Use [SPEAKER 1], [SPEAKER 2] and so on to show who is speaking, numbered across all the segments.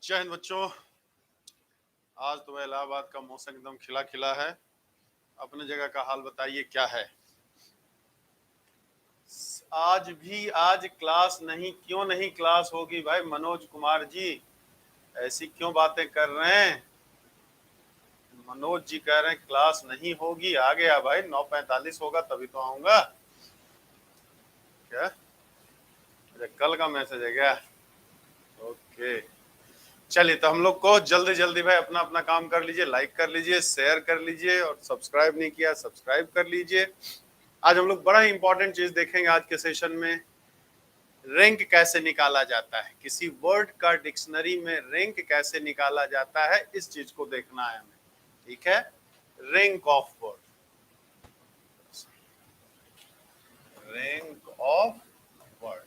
[SPEAKER 1] जय हिंद बच्चों। आज तो इलाहाबाद का मौसम एकदम खिला खिला है। अपने जगह का हाल बताइए क्या है। आज क्लास नहीं, क्यों नहीं क्लास होगी भाई मनोज कुमार जी? ऐसी क्यों बातें कर रहे हैं? मनोज जी कह रहे हैं क्लास नहीं होगी। आ गया भाई, 9:45 होगा तभी तो आऊंगा। क्या? अच्छा, कल का मैसेज है क्या? ओके, चलिए तो हम लोग को जल्दी जल्दी भाई अपना अपना काम कर लीजिए। लाइक कर लीजिए, शेयर कर लीजिए, और सब्सक्राइब नहीं किया सब्सक्राइब कर लीजिए। आज हम लोग बड़ा ही इंपॉर्टेंट चीज देखेंगे आज के सेशन में। रैंक कैसे निकाला जाता है, किसी वर्ड का डिक्शनरी में रैंक कैसे निकाला जाता है, इस चीज को देखना है हमें। ठीक है, rank of word, rank of word.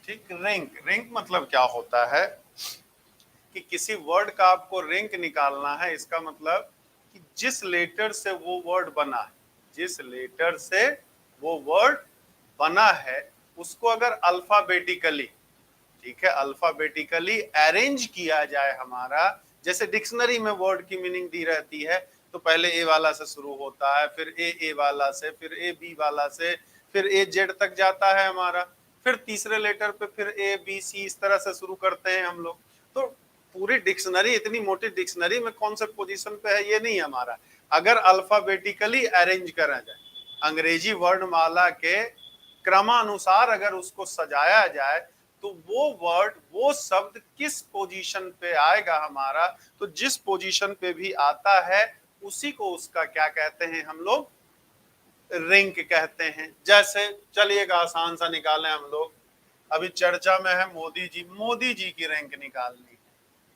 [SPEAKER 1] ठीक, रैंक रैंक मतलब क्या होता है कि किसी वर्ड का आपको रैंक निकालना है। इसका मतलब कि जिस लेटर से वो वर्ड बना है, जिस लेटर से वो वर्ड बना है, उसको अगर अल्फाबेटिकली, ठीक है, अल्फाबेटिकली अरेंज किया जाए हमारा। जैसे डिक्शनरी में वर्ड की मीनिंग दी रहती है, तो पहले ए वाला से शुरू होता है, फिर ए वाला से, फिर ए बी वाला से, फिर ए जेड तक जाता है हमारा, फिर तीसरे लेटर पे फिर ए बी सी, इस तरह से शुरू करते हैं हम लोग। तो पूरी डिक्शनरी, इतनी मोटी डिक्शनरी में कौन से पोजीशन पे है ये नहीं हमारा। अगर अल्फाबेटिकली अरेंज करा जाए, अंग्रेजी वर्णमाला के क्रमानुसार अगर उसको सजाया जाए, तो वो वर्ड, वो शब्द किस पोजीशन पे आएगा हमारा, तो जिस पोजीशन पे भी आता है उसी को उसका क्या कहते हैं हम लोग? रैंक कहते हैं। जैसे चलिए एक आसान सा निकालें हम लोग। अभी चर्चा में है मोदी जी, मोदी जी की रैंक निकालनी है।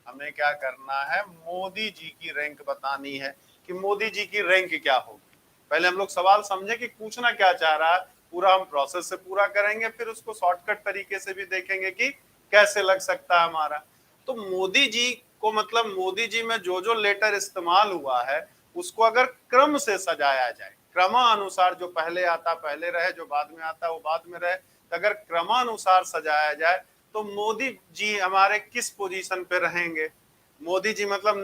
[SPEAKER 1] हमें क्या करना है? मोदी जी की रैंक बतानी है कि मोदी जी की रैंक क्या होगी। पहले हम लोग सवाल समझे कि पूछना क्या चाह रहा है, पूरा हम प्रोसेस से पूरा करेंगे, फिर उसको शॉर्टकट तरीके से भी देखेंगे कि कैसे लग सकता है हमारा। तो मोदी जी को मतलब मोदी जी में जो जो लेटर इस्तेमाल हुआ है उसको अगर क्रम से सजाया जाए, क्रमानुसार, जो पहले आता पहले रहे, जो बाद में आता वो बाद में रहे, तो अगर क्रमानुसार सजाया जाए तो मोदी जी हमारे किस पोजीशन पे रहेंगे? मोदी जी मतलब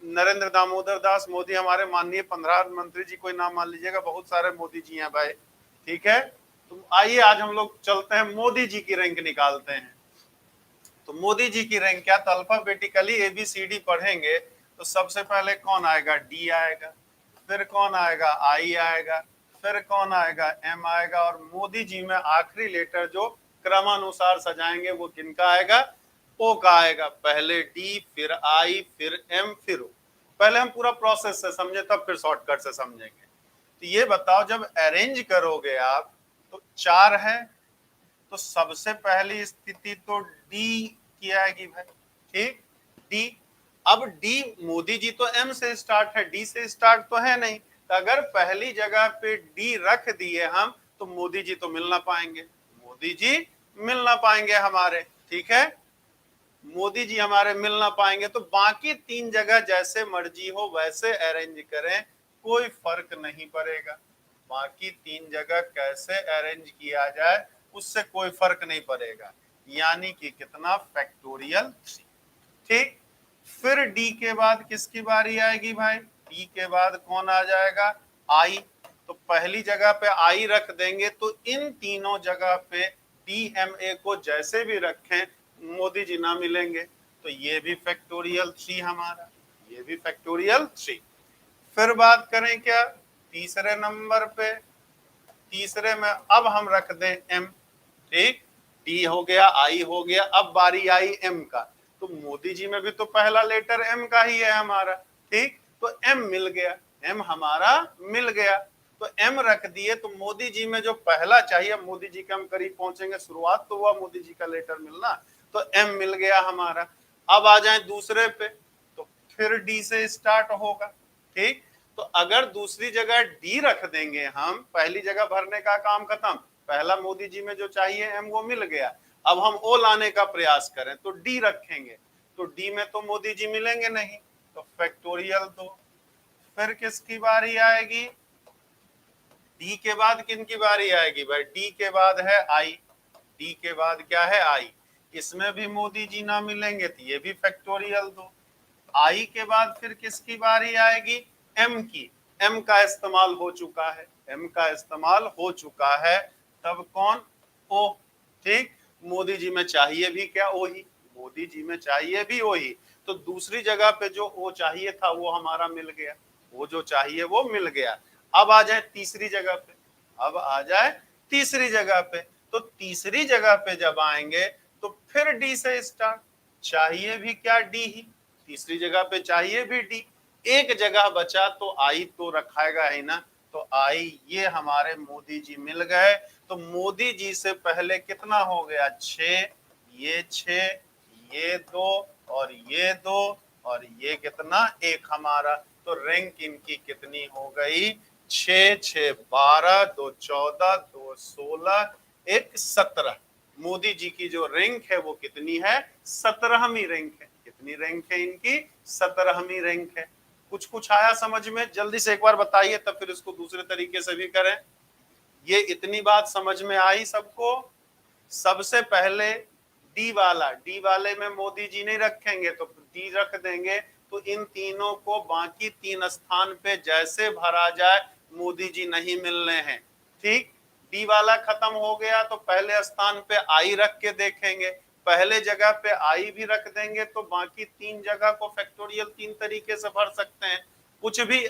[SPEAKER 1] नरेंद्र दामोदर दास मोदी, हमारे माननीय प्रधानमंत्री जी, कोई नाम मान लीजिएगा, बहुत सारे मोदी जी हैं भाई। ठीक है, तो आइए आज हम लोग चलते हैं मोदी जी की रैंक निकालते हैं। तो मोदी जी की रैंक क्या? तो अल्फाबेटिकली ABCD पढ़ेंगे तो सबसे पहले कौन आएगा? डी आएगा, फिर कौन आएगा? आई आएगा, फिर कौन आएगा? एम आएगा, और मोदी जी में आखिरी लेटर जो क्रमानुसार सजाएंगे वो किनका आएगा? ओ का आएगा। पहले डी, फिर आई, फिर एम, फिर ओ। पहले हम पूरा प्रोसेस से समझे, तब फिर शॉर्टकट से समझेंगे। तो ये बताओ, जब अरेंज करोगे आप तो 4 है, तो सबसे पहली स्थिति तो डी की आएगी भाई। ठीक, डी। अब डी, मोदी जी तो एम से स्टार्ट है, डी से स्टार्ट तो है नहीं, तो अगर पहली जगह पे डी रख दिए हम तो मोदी जी तो मिल ना पाएंगे, मोदी जी मिल ना पाएंगे हमारे। ठीक है, मोदी जी हमारे मिल ना पाएंगे, तो बाकी 3 जगह जैसे मर्जी हो वैसे अरेंज करें, कोई फर्क नहीं पड़ेगा। बाकी 3 जगह कैसे अरेंज किया जाए उससे कोई फर्क नहीं पड़ेगा, यानी कि कितना? फैक्टोरियल 3। ठीक, फिर डी के बाद किसकी बारी आएगी भाई? डी के बाद कौन आ जाएगा? आई। तो पहली जगह पे आई रख देंगे, तो इन तीनों जगह पे DMA को जैसे भी रखें मोदी जी ना मिलेंगे, तो ये भी फैक्टोरियल 3 हमारा, ये भी फैक्टोरियल 3। फिर बात करें क्या? तीसरे नंबर पे, तीसरे में अब हम रख दें एम। ठीक, डी हो गया, आई हो गया, अब बारी आई एम का। तो मोदी जी में भी तो पहला लेटर एम का ही है हमारा। ठीक, तो एम मिल गया, एम हमारा मिल गया, तो एम रख दिए। तो मोदी जी में जो पहला चाहिए, मोदी जी के हम करीब पहुंचेंगे, शुरुआत तो हुआ मोदी जी का लेटर मिलना, तो एम मिल गया हमारा। अब आ जाए दूसरे पे, तो फिर डी से स्टार्ट होगा। ठीक, तो अगर दूसरी जगह डी रख देंगे हम, पहली जगह भरने का काम खत्म, पहला मोदी जी में जो चाहिए एम वो मिल गया, अब हम ओ लाने का प्रयास करें तो डी रखेंगे, तो डी में तो मोदी जी मिलेंगे नहीं, तो फैक्टोरियल 2। फिर किसकी बारी आएगी? डी के बाद किन की बारी आएगी भाई? डी के बाद है आई, डी के बाद क्या है आई, इसमें भी मोदी जी ना मिलेंगे तो ये भी फैक्टोरियल दो। आई के बाद फिर किसकी बारी आएगी, एम की, एम का इस्तेमाल हो चुका है, एम का इस्तेमाल हो चुका है, तब कौन, ओ। ठीक, मोदी जी में चाहिए भी क्या, ओ ही, मोदी जी में चाहिए भी ओ ही, तो दूसरी जगह पे जो ओ चाहिए था वो हमारा मिल गया, वो जो चाहिए वो मिल गया। अब आ जाए तीसरी जगह पे, अब आ जाए तीसरी जगह पे, तो तीसरी जगह पे जब आएंगे तो फिर डी से स्टार्ट, चाहिए भी क्या, डी ही, तीसरी जगह पे चाहिए भी डी, एक जगह बचा तो आई तो रखाएगा ही ना, तो आई ये हमारे मोदी जी मिल गए। तो मोदी जी से पहले कितना हो गया, 6, ये 6, ये 2 और ये 2 और ये कितना, 1 हमारा, तो रैंक इनकी कितनी हो गई, 6, 6 12, 2 14, 2 16, 1 17। मोदी जी की जो रैंक है वो कितनी है, 17वीं रैंक है। कितनी रैंक है इनकी, 17वीं रैंक है। कुछ कुछ आया समझ में, जल्दी से एक बार बताइए, तब फिर इसको दूसरे तरीके से भी करें। ये इतनी बात समझ में आई सबको। सबसे पहले डी वाला, डी वाले में मोदी जी नहीं रखेंगे तो डी रख देंगे, तो इन तीनों को बाकी 3 स्थान पे जैसे भरा जाए, मोदी जी नहीं मिलने हैं। ठीक, डी वाला खत्म हो गया तो पहले स्थान पे आई रख के देखेंगे, पहले जगह पे आई भी रख देंगे तो बाकी 3 जगह को फैक्टोरियल 3 तरीके से भर सकते हैं, कुछ भी।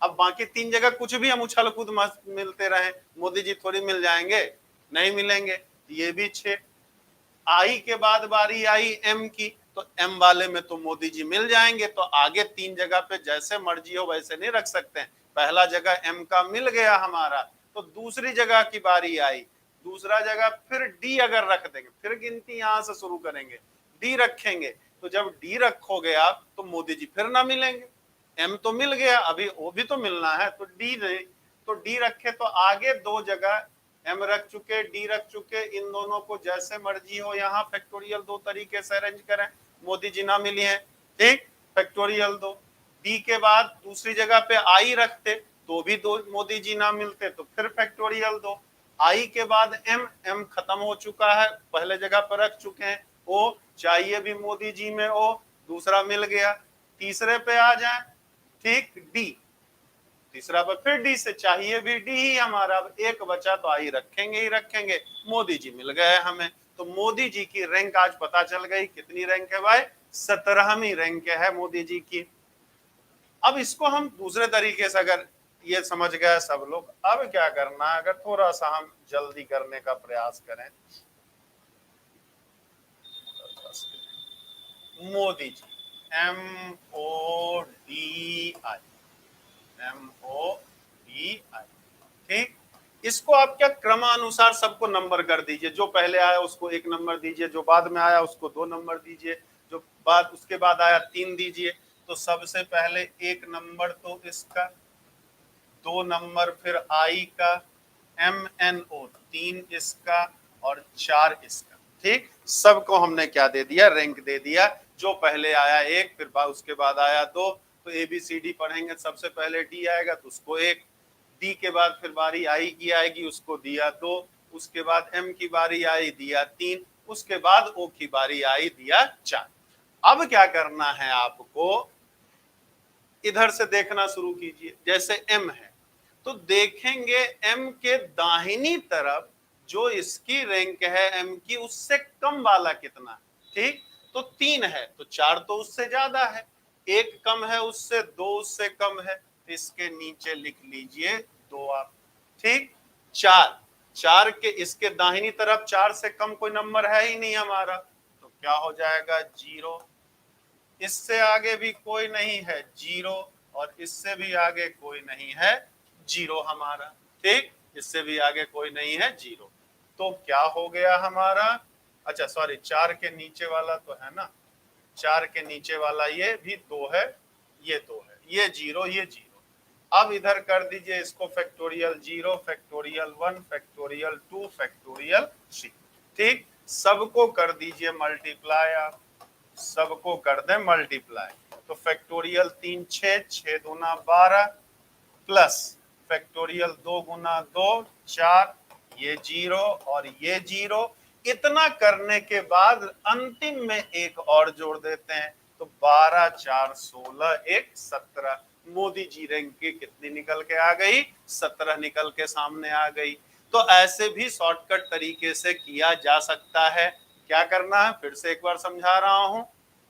[SPEAKER 1] अब बाकी 3 जगह कुछ भी हम उछल कूद मिलते रहे, मोदी जी थोड़ी मिल जाएंगे, नहीं मिलेंगे। ये भी 6, आई के बाद बारी आई एम की, तो एम वाले में तो मोदी जी मिल जाएंगे, तो आगे 3 जगह पे जैसे मर्जी हो वैसे नहीं रख सकते हैं। पहला जगह एम का मिल गया हमारा, तो दूसरी जगह की बारी आई, दूसरा जगह फिर डी अगर रख देंगे, फिर गिनती यहां से शुरू करेंगे, डी रखेंगे, तो जब डी रखोगे आप तो मोदी जी फिर ना मिलेंगे, एम तो मिल गया, अभी वो भी तो मिलना है, तो डी नहीं, तो डी रखे तो आगे 2 जगह एम रख चुके, डी रख चुके, इन दोनों को जैसे मर्जी हो यहाँ फैक्टोरियल 2 तरीके से अरेंज करें, मोदी जी ना मिली है, ठीक, फैक्टोरियल 2। डी के बाद दूसरी जगह पे आई रखते तो भी 2 मोदी जी ना मिलते, तो फिर फैक्टोरियल 2। आई के बाद एम, एम खत्म हो चुका है, पहले जगह पर रख चुके हैं, ओ चाहिए भी मोदी जी में, ओ दूसरा मिल गया। तीसरे पे आ जाए, ठीक, डी, तीसरा पर फिर डी से चाहिए भी डी ही हमारा, अब 1 बचा तो आई रखेंगे ही रखेंगे, मोदी जी मिल गए हमें, तो मोदी जी की रैंक आज पता चल गई, कितनी रैंक है भाई, 17वीं रैंक है मोदी जी की। अब इसको हम दूसरे तरीके से, अगर ये समझ गए सब लोग, अब क्या करना है, अगर थोड़ा सा हम जल्दी करने का प्रयास करें, मोदी जी, MODI, MODI, ठीक, इसको आप क्या क्रमानुसार सबको नंबर कर दीजिए, जो पहले आया उसको 1 नंबर दीजिए, जो बाद में आया उसको 2 नंबर दीजिए, जो बाद उसके बाद आया 3 दीजिए। तो सबसे पहले 1 नंबर तो इसका, 2 नंबर फिर आई का, MNO 3 इसका और 4 इसका, ठीक, सबको हमने क्या दे दिया, रैंक दे दिया, जो पहले आया 1, फिर उसके बाद आया 2, तो ABCD पढ़ेंगे, सबसे पहले डी आएगा तो उसको 1, डी के बाद फिर बारी आई की आएगी, उसको दिया 2, उसके बाद एम की बारी आई, दिया 3, उसके बाद ओ की बारी आई, दिया 4। अब क्या करना है आपको, इधर से देखना शुरू कीजिए, जैसे एम है तो देखेंगे एम के दाहिनी तरफ जो इसकी रैंक है एम की, उससे कम वाला कितना, ठीक, तो 3 है, तो 4 तो उससे ज्यादा है, 1 कम है उससे, 2 उससे कम है, तो इसके नीचे लिख लीजिए 2 आप, ठीक, 4, 4 के इसके दाहिनी तरफ 4 से कम कोई नंबर है ही नहीं हमारा, तो क्या हो जाएगा 0, इससे आगे भी कोई नहीं है 0, और इससे भी आगे कोई नहीं है 0 हमारा, ठीक, इससे भी आगे कोई नहीं है 0, तो क्या हो गया हमारा, अच्छा सॉरी 4 के नीचे वाला तो है ना, 4 के नीचे वाला ये भी 2 है, ये 2 है, ये 0, ये 0। अब इधर कर दीजिए इसको फैक्टोरियल 0, फैक्टोरियल 1, फैक्टोरियल 2, फैक्टोरियल 3, ठीक, सबको कर दीजिए मल्टीप्लाई, आप सबको कर दें मल्टीप्लाई, तो फैक्टोरियल 3 6, 6 दूना 12 प्लस फैक्टोरियल 2 गुना 2 4, ये 0 और ये 0, इतना करने के बाद अंतिम में एक और जोड़ देते हैं, तो 12 4 16 1 17। मोदी जी रैंक की कितनी निकल के आ गई? 17 निकल के सामने आ गई। तो ऐसे भी शॉर्टकट तरीके से किया जा सकता है। क्या करना है, फिर से एक बार समझा रहा हूं।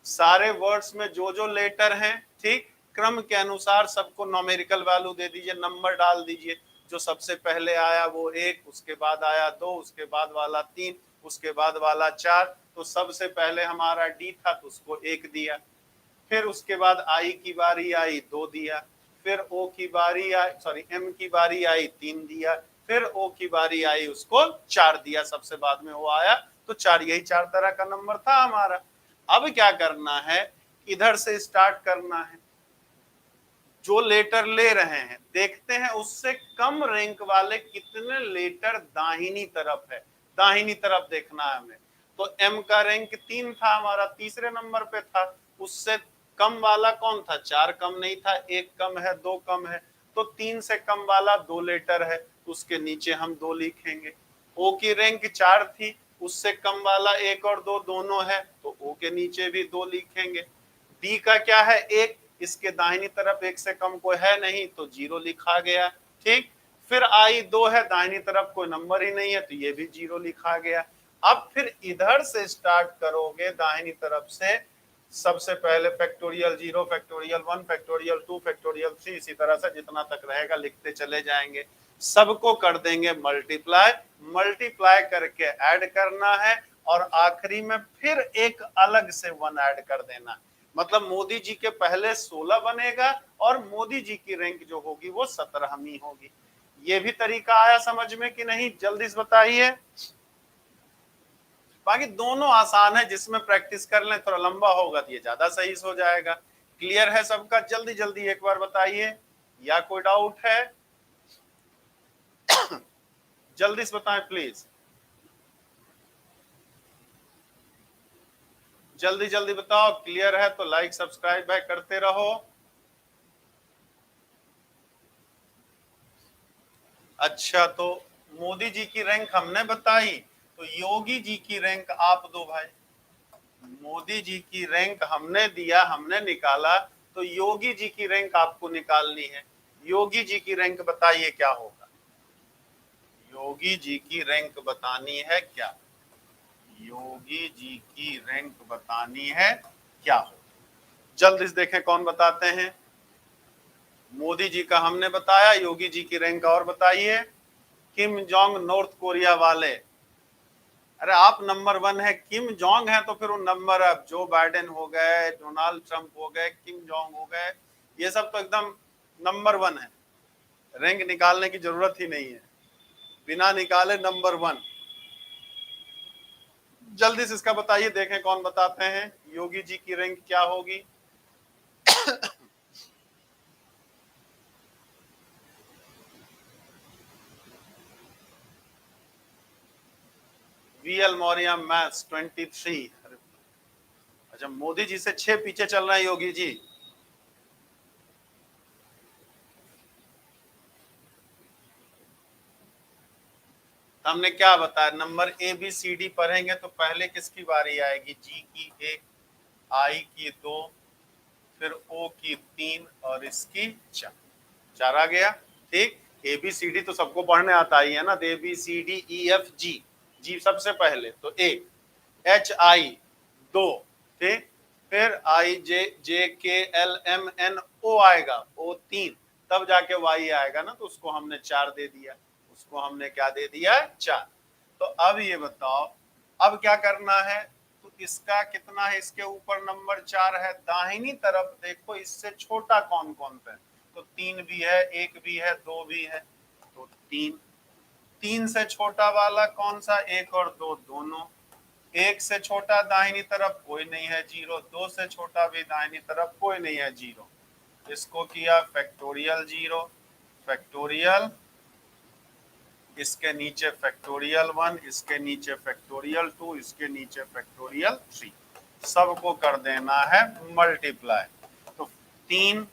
[SPEAKER 1] सारे वर्ड्स में जो जो लेटर हैं, ठीक, क्रम के अनुसार सबको न्यूमेरिकल वैल्यू दे दीजिए, नंबर डाल दीजिए। जो सबसे पहले आया वो 1, उसके बाद आया 2, उसके बाद वाला 3, उसके बाद वाला 4। तो सबसे पहले हमारा डी था तो उसको 1 दिया। फिर उसके बाद आई की बारी आई, 2 दिया। फिर ओ की बारी आई, सॉरी एम की बारी आई, 3 दिया। फिर ओ की बारी आई, उसको 4 दिया। सबसे बाद में वो आया तो 4। यही 4 तरह का नंबर था हमारा। अब क्या करना है, इधर से स्टार्ट करना है। जो लेटर ले रहे हैं, देखते हैं उससे कम रैंक वाले कितने लेटर दाहिनी तरफ है। दाहिनी तरफ देखना है हमें। तो एम का रैंक 3 था हमारा, तीसरे नंबर पे था। उससे कम वाला कौन था? 4 कम नहीं था, 1 कम है, 2 कम है। तो 3 से कम वाला 2 लेटर है, उसके नीचे हम 2 लिखेंगे। ओ की रैंक 4 थी, उससे कम वाला 1 और 2 दोनों है, तो ओ के नीचे भी 2 लिखेंगे। डी का क्या है? 1, इसके दाहिनी तरफ 1 से कम कोई है नहीं, तो 0 लिखा गया। ठीक, फिर आई 2 है, दाहिनी तरफ कोई नंबर ही नहीं है, तो ये भी 0 लिखा गया। अब फिर इधर से स्टार्ट करोगे दाहिनी तरफ से, सबसे पहले फैक्टोरियल 0, फैक्टोरियल 1, फैक्टोरियल 2, फैक्टोरियल 3, इसी तरह से जितना तक रहेगा लिखते चले जाएंगे। सबको कर देंगे मल्टीप्लाई। मल्टीप्लाई करके ऐड करना है, और आखिरी में फिर एक अलग से 1 ऐड कर देना। मतलब मोदी जी के पहले 16 बनेगा, और मोदी जी की रैंक जो होगी वो 17वीं होगी। ये भी तरीका आया समझ में कि नहीं? जल्दी से बताइए। बाकी दोनों आसान है, जिसमें प्रैक्टिस कर लें, थोड़ा लंबा होगा तो ये ज्यादा सही हो जाएगा। क्लियर है सबका? जल्दी जल्दी एक बार बताइए, या कोई डाउट है? जल्दी से बताएं प्लीज, जल्दी जल्दी बताओ। क्लियर है तो लाइक सब्सक्राइब भाई करते रहो। अच्छा, तो मोदी जी की रैंक हमने बताई, तो योगी जी की रैंक आप दो भाई। मोदी जी की रैंक हमने दिया, हमने निकाला, तो योगी जी की रैंक आपको निकालनी है। योगी जी की रैंक बताइए क्या होगा? योगी जी की रैंक बतानी है क्या? योगी जी की रैंक बतानी है क्या होगा? जल्दी से देखें कौन बताते हैं। मोदी जी का हमने बताया, योगी जी की रैंक और बताइए। किम जोंग नॉर्थ कोरिया वाले, अरे आप नंबर 1 है, किम जोंग है तो फिर वो नंबर, अब जो बाइडेन हो गए, डोनाल्ड ट्रंप हो गए, किम जोंग हो गए, ये सब तो एकदम नंबर 1 है। रैंक निकालने की जरूरत ही नहीं है, बिना निकाले नंबर 1। जल्दी से इसका बताइए, देखें कौन बताते हैं योगी जी की रैंक क्या होगी। VL Maurya maths 23। अच्छा, मोदी जी से 6 पीछे चल रहे हैं योगी जी। हमने क्या बताया, number A B C D पढ़ेंगे तो पहले किसकी बारी आएगी? जी की 1, आई की 2, फिर ओ की 3, और इसकी 4। 4 आ गया। ठीक, ए बी सी डी तो सबको पढ़ने आता ही है ना, A B C D E F G. जी सबसे पहले तो 1, एच आई 2, ठीक, फिर आई जे जे के एल एम एन ओ आएगा, ओ 3, तब जाके वाई आएगा ना, तो उसको हमने 4 दे दिया। उसको हमने क्या दे दिया? 4। तो अब ये बताओ, अब क्या करना है? तो इसका कितना है? इसके ऊपर नंबर 4 है, दाहिनी तरफ देखो इससे छोटा कौन कौन सा है? तो 3 भी है, 1 भी है, 2 भी है, तो 3। 3 से छोटा वाला कौन सा? 1 और 2 दोनों। 1 से छोटा दाहिनी तरफ कोई नहीं है, 0। 2 से छोटा भी दाहिनी तरफ कोई नहीं है, 0। इसको किया फैक्टोरियल 0, फैक्टोरियल, इसके नीचे फैक्टोरियल 1, इसके नीचे फैक्टोरियल 2, इसके नीचे फैक्टोरियल 3। सबको कर देना है मल्टीप्लाई। तो 3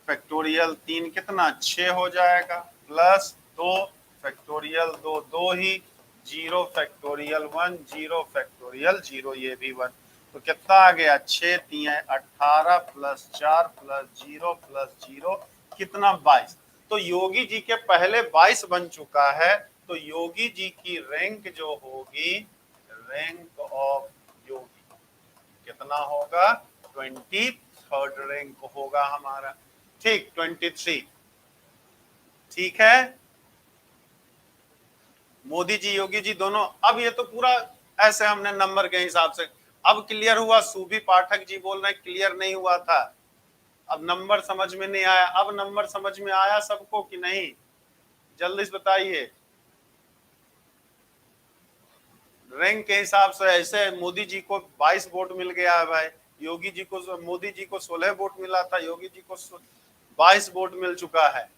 [SPEAKER 1] फैक्टोरियल 3 कितना? 6 हो जाएगा, प्लस 2 फैक्टोरियल 2, 2 ही, 0 फैक्टोरियल 1, 0 फैक्टोरियल 0, ये भी 1। तो कितना आ गया, 6 3 18 प्लस 4 प्लस 0 प्लस 0 कितना, 22। तो योगी जी के पहले 22 बन चुका है। तो योगी जी की रैंक जो होगी, रैंक ऑफ योगी कितना होगा, 23rd रैंक होगा हमारा। ठीक, 23। ठीक है, मोदी जी योगी जी दोनों। अब ये तो पूरा ऐसे हमने नंबर के हिसाब से, अब क्लियर हुआ। सूबी पाठक जी बोल रहे हैं क्लियर नहीं हुआ था, अब नंबर समझ में नहीं आया। अब नंबर समझ में आया सबको कि नहीं, जल्दी से बताइए। रैंक के हिसाब से ऐसे मोदी जी को 22 वोट मिल गया है भाई, योगी जी को, मोदी जी को 16 वोट मिला था, योगी जी को 22 वोट मिल चुका है।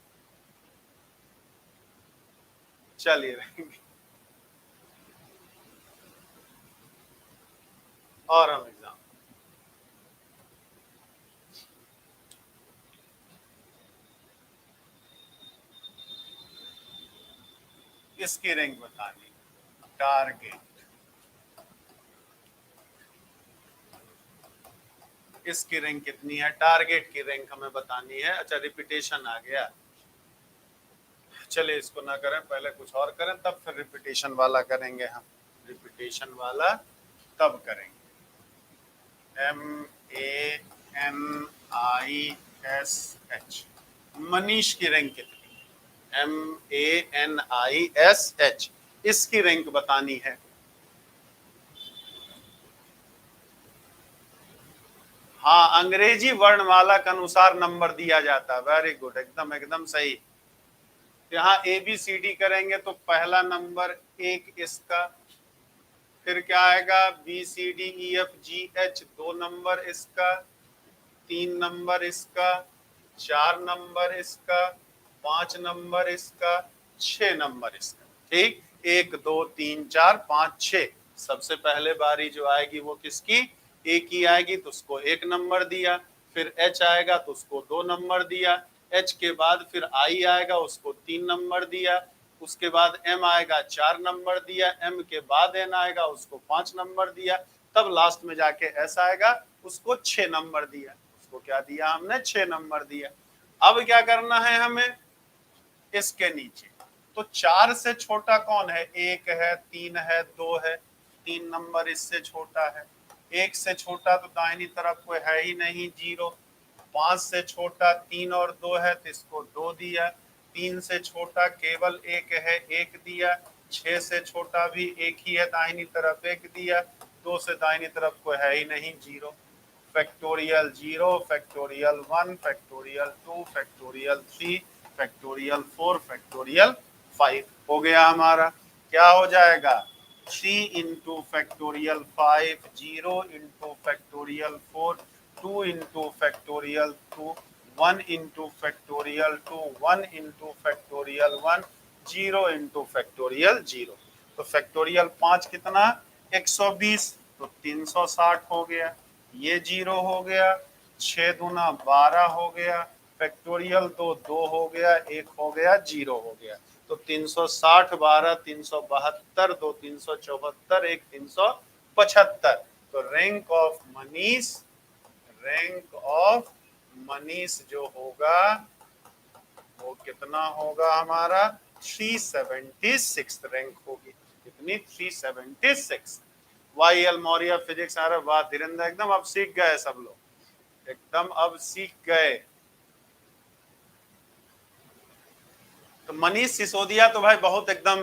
[SPEAKER 1] चलिए रैंक और हम एग्जाम, इसकी रैंक बतानी, टारगेट, इसकी रैंक कितनी है, टारगेट की रैंक हमें बतानी है। अच्छा, रिपीटेशन आ गया, चलिए इसको ना करें, पहले कुछ और करें तब फिर रिपीटेशन वाला करेंगे। हम रिपीटेशन वाला तब करेंगे। MANISH, मनीष की रैंक कितनी, MANISH, इसकी रैंक बतानी है। हाँ, अंग्रेजी वर्णमाला के अनुसार नंबर दिया जाता है। वेरी गुड, एकदम एकदम सही। यहाँ ABCD करेंगे तो पहला नंबर 1 इसका, फिर क्या आएगा BCDEFGH 2 नंबर इसका, 3 नंबर इसका, 4 नंबर इसका, 5 नंबर इसका, 6 नंबर इसका। ठीक, 1 2 3 4 5 6। सबसे पहले बारी जो आएगी वो किसकी, A की आएगी तो उसको 1 नंबर दिया, फिर H आएगा तो उसको 2 नंबर दिया, H के बाद फिर I आएगा उसको 3 नंबर दिया, उसके बाद M आएगा 4 नंबर दिया, M के बाद N आएगा उसको 5 नंबर दिया, तब लास्ट में जाके S आएगा उसको 6 नंबर दिया। उसको क्या दिया हमने, 6 नंबर दिया। अब क्या करना है हमें, इसके नीचे तो 4 से छोटा कौन है, 1 है, 3 है, 2 है, 3 नंबर इससे छोटा है। 1 से छोटा तो दाहिनी तरफ कोई है ही नहीं, 0। 5 से छोटा 3 और 2 है तो इसको 2 दिया। 3 से छोटा केवल 1 है, 1 दिया। 6 से छोटा भी 1 ही है, दाहिनी तरफ 1 दिया। 2 से दाहिनी तरफ कोई है ही नहीं, 0। Factorial 0, factorial 1, factorial 2, factorial 3, factorial 4, factorial 5 हो गया हमारा। क्या हो जाएगा, 3 into factorial 5, 0 into factorial 4, 2 into factorial 2, 1 into factorial 2, 1 into factorial 1, 0 into factorial 0। तो फैक्टोरियल 5 कितना, 120, तो 360 हो गया। ये 0 हो गया, 6 दूना 12 हो गया, फैक्टोरियल 2 2 हो गया, 1 हो गया, 0 हो गया। तो 360 12 372, 2 374, 1 375। तो rank of Manish, rank of Manish जो होगा वो कितना होगा हमारा, 376 रैंक होगी। कितनी, 376। YL मौर्य फिजिक्स आ रहा, वाह धीरेन्द्र, एकदम अब सीख गए सब लोग, एकदम अब सीख गए। तो मनीष सिसोदिया तो भाई बहुत एकदम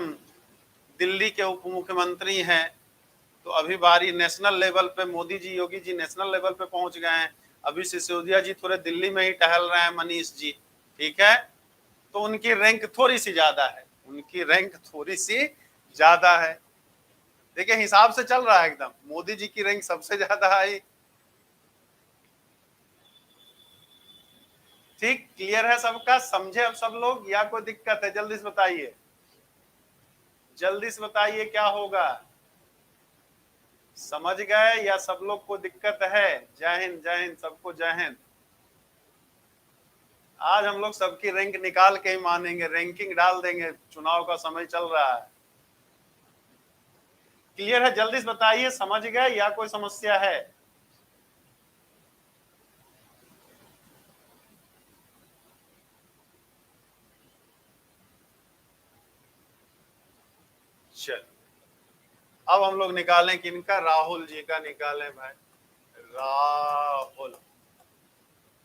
[SPEAKER 1] दिल्ली के उप मुख्यमंत्री हैं। तो अभी बारी नेशनल लेवल पे, मोदी जी योगी जी नेशनल लेवल पे पहुंच गए हैं, अभी सिसोदिया जी थोड़े दिल्ली में ही टहल रहे हैं, मनीष जी। ठीक है, तो उनकी रैंक थोड़ी सी ज्यादा है, उनकी रैंक थोड़ी सी ज्यादा है। देखिए हिसाब से चल रहा है एकदम, मोदी जी की रैंक सबसे ज्यादा आई। ठीक, क्लियर है सबका, समझे अब सब लोग या कोई दिक्कत है, जल्दी से बताइए, जल्दी से बताइए क्या होगा, समझ गए या सब लोग को दिक्कत है। जय हिंद, जय हिंद, सबको जय हिंद। आज हम लोग सबकी रैंक निकाल के ही मानेंगे, रैंकिंग डाल देंगे, चुनाव का समय चल रहा है। क्लियर है? जल्दी से बताइए, समझ गए या कोई समस्या है? चल, अब हम लोग निकालें किनका? राहुल जी का निकालें भाई, राहुल।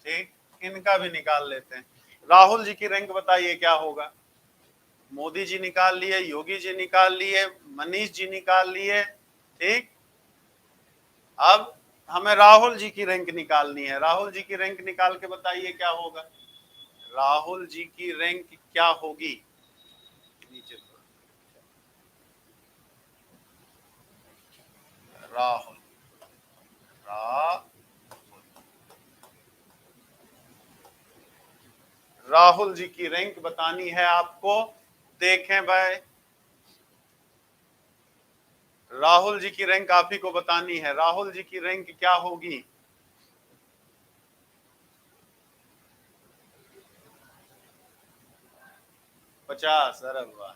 [SPEAKER 1] ठीक, इनका भी निकाल लेते हैं। राहुल जी की रैंक बताइए क्या होगा? मोदी जी निकाल लिए, योगी जी निकाल लिए, मनीष जी निकाल लिए। ठीक, अब हमें राहुल जी की रैंक निकालनी है। राहुल जी की रैंक निकाल के बताइए क्या होगा? राहुल जी की रैंक क्या होगी? नीचे राहुल, राहुल जी की रैंक बतानी है आपको। देखें भाई, राहुल जी की रैंक आप ही को बतानी है। राहुल जी की रैंक क्या होगी? पचास। अरे वाह,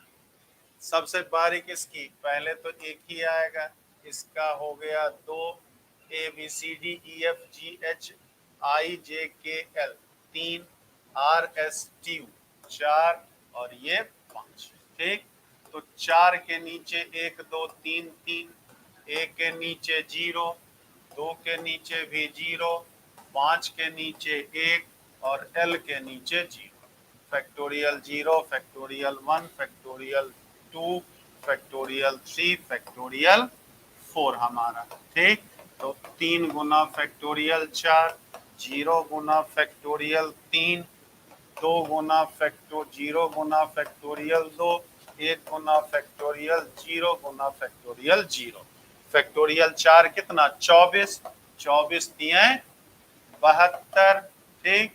[SPEAKER 1] सबसे बारीक इसकी पहले तो एक ही आएगा, इसका हो गया 2, A B C D E F G H I J K L 3, R S T U 4 और ये 5। ठीक, तो 4 के नीचे 1 2 3 3, एक के नीचे 0, 2 के नीचे भी 0, 5 के नीचे 1 और एल के नीचे 0। Factorial 0, factorial 1, factorial 2, factorial 3, factorial 4 हमारा। ठीक, तो 3 गुना फैक्टोरियल 4, 0 गुना फैक्टोरियल 3, 2 गुना फैक्टो 0 गुना फैक्टोरियल 2, 1 गुना फैक्टोरियल 0 गुना फैक्टोरियल 0। फैक्टोरियल 4 कितना? 24, 24 दिए 72। ठीक,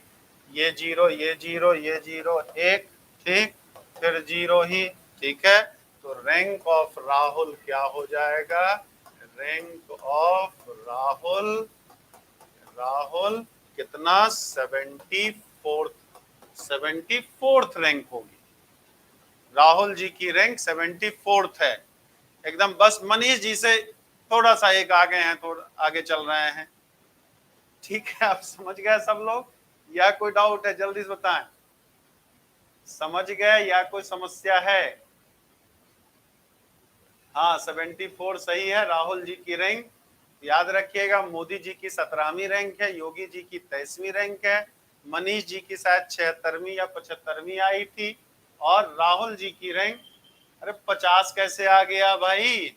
[SPEAKER 1] ये 0 ये 0 ये 0 1। ठीक, फिर 0 ही। ठीक है, तो रैंक ऑफ राहुल क्या हो जाएगा? रैंक ऑफ राहुल, राहुल कितना? 74th, 74th रैंक होगी। राहुल जी की रैंक 74th है एकदम। बस मनीष जी से थोड़ा सा एक आगे हैं, थोड़ा आगे चल रहे हैं। ठीक है, आप समझ गए सब लोग या कोई डाउट है? जल्दी से बताएं, समझ गए या कोई समस्या है? हाँ, 74 सही है राहुल जी की रैंक। याद रखिएगा, मोदी जी की 17वीं रैंक है, योगी जी की 23वीं रैंक है, मनीष जी की शायद 76वीं या 75वीं आई थी, और राहुल जी की रैंक, अरे 50 कैसे आ गया भाई?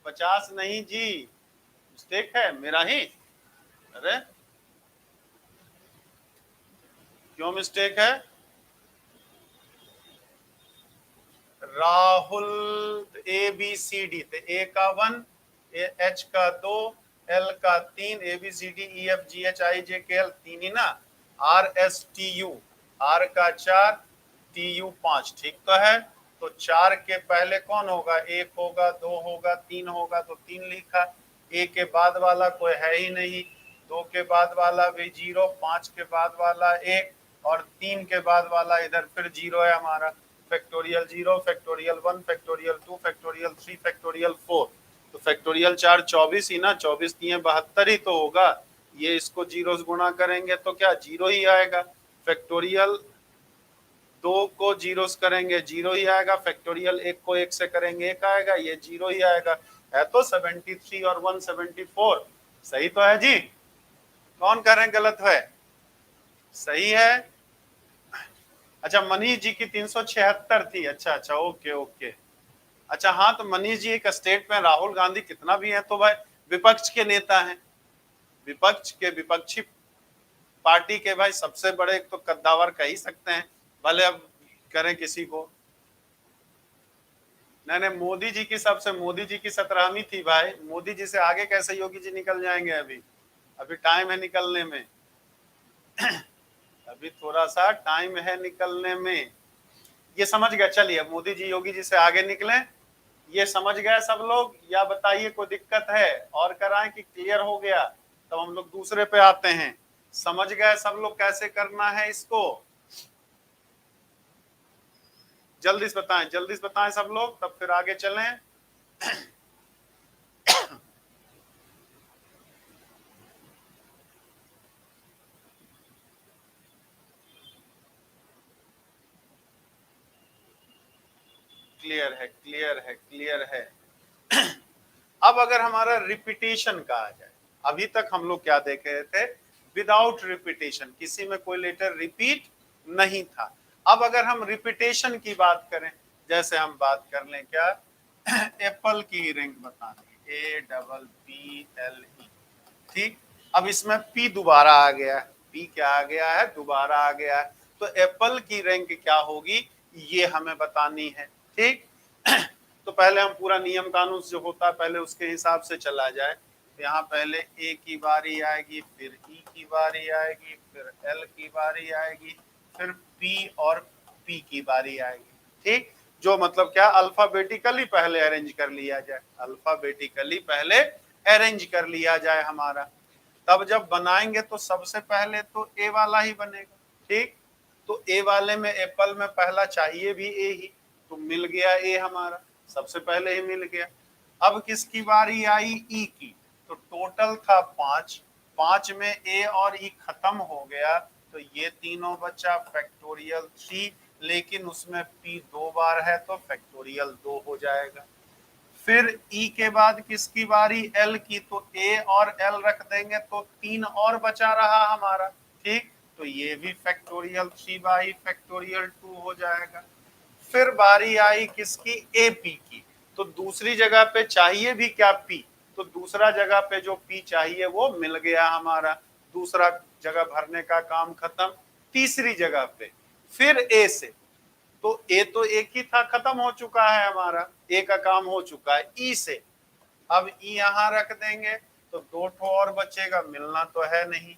[SPEAKER 1] 50 नहीं जी, मिस्टेक है मेरा ही। अरे क्यों मिस्टेक है? Rahul A B C D, तो ए का 1, एच का 2, एल का 3, A B C D E F G H I J K L 3 ही ना। R S T U, R का 4, टी यू 5। ठीक तो है, तो 4 के पहले कौन होगा? 1 होगा, 2 होगा, 3 होगा, तो 3 लिखा। ए के बाद वाला कोई है ही नहीं, 2 के बाद वाला भी 0, 5 के बाद वाला 1 और 3 के बाद वाला इधर फिर 0 है हमारा। Factorial 0, factorial 1, factorial 2, factorial 3, factorial 4। तो फैक्टोरियल 4 24 ही ना, 24 दिए 72 ही तो होगा। ये इसको 0 से गुणा करेंगे तो क्या 0 ही आएगा। फैक्टोरियल 2 को 0 से करेंगे 0 ही आएगा, फैक्टोरियल 1 को 1 से करेंगे 1 आएगा, ये 0 ही आएगा। है तो 73 और 174 सही तो है जी? कौन कह रहे हैं गलत है? सही है। अच्छा, मनीष जी की 376 थी। अच्छा अच्छा, ओके ओके। अच्छा हाँ, तो मनीष जी एक स्टेट में, राहुल गांधी कितना भी है तो भाई विपक्ष के नेता हैं, विपक्ष के, विपक्षी पार्टी के भाई सबसे बड़े तो कद्दावर कह ही सकते हैं, भले अब करें किसी को। नहीं नहीं, मोदी जी की सबसे, मोदी जी की 17वीं थी भाई। मोदी जी से आगे कैसे योगी जी निकल जाएंगे? अभी अभी टाइम है निकलने में, अभी थोड़ा सा टाइम है निकलने में। ये समझ गए? चलिए, मोदी जी योगी जी से आगे निकले, ये समझ गए सब लोग या बताइए कोई दिक्कत है और कराएं कि क्लियर हो गया? तब हम लोग दूसरे पे आते हैं। समझ गए सब लोग कैसे करना है इसको? जल्दी से बताएं, जल्दी से बताएं सब लोग, तब फिर आगे चलें। क्लियर है, क्लियर है, क्लियर है। अब अगर हमारा रिपीटेशन का आ जाए, अभी तक हम लोग क्या देख रहे थे, विदाउट रिपीटेशन, किसी में कोई लेटर रिपीट नहीं था। अब अगर हम रिपीटेशन की बात करें, जैसे हम बात कर लें क्या, एप्पल की रिंग बताने, APPLE, ठीक। अब इसमें पी दोबारा आ गया है, पी क्या आ गया है, दोबारा आ गया है, तो एप्पल की रैंक क्या होगी ये हमें बतानी है, ठीक। तो पहले हम पूरा नियम कानून जो होता है पहले उसके हिसाब से चला जाए। तो यहाँ पहले ए की बारी आएगी, फिर ई की बारी आएगी, फिर एल की बारी आएगी, फिर पी और पी की बारी आएगी, ठीक। जो मतलब क्या, अल्फाबेटिकली पहले अरेंज कर लिया जाए, अल्फाबेटिकली पहले अरेंज कर लिया जाए हमारा। तब जब बनाएंगे तो सबसे पहले तो ए वाला ही बनेगा, ठीक। तो ए वाले में एप्पल में पहला चाहिए भी ए ही, तो मिल गया ए हमारा, सबसे पहले ही मिल गया। अब किसकी बारी आई, ई की। तो टोटल था 5, 5 में ए और ई खत्म हो गया, तो ये तीनों बचा, फैक्टोरियल 3, लेकिन उसमें पी 2 बार है तो फैक्टोरियल 2 हो जाएगा। फिर ई के बाद किसकी बारी, एल की। तो ए और एल रख देंगे तो 3 और बचा रहा हमारा, ठीक। तो ये भी फैक्टोरियल 3/फैक्टोरियल 2 हो जाएगा। फिर बारी आई किसकी, एपी की। तो दूसरी जगह पे चाहिए भी क्या, पी। तो दूसरा जगह पे जो पी चाहिए वो मिल गया हमारा, दूसरा जगह भरने का काम खत्म। तीसरी जगह पे फिर ए से, तो ए तो एक ही था, खत्म हो चुका है हमारा, ए का काम हो चुका है। ई से अब ई यहां रख देंगे तो 2 ठो और बचेगा, मिलना तो है नहीं।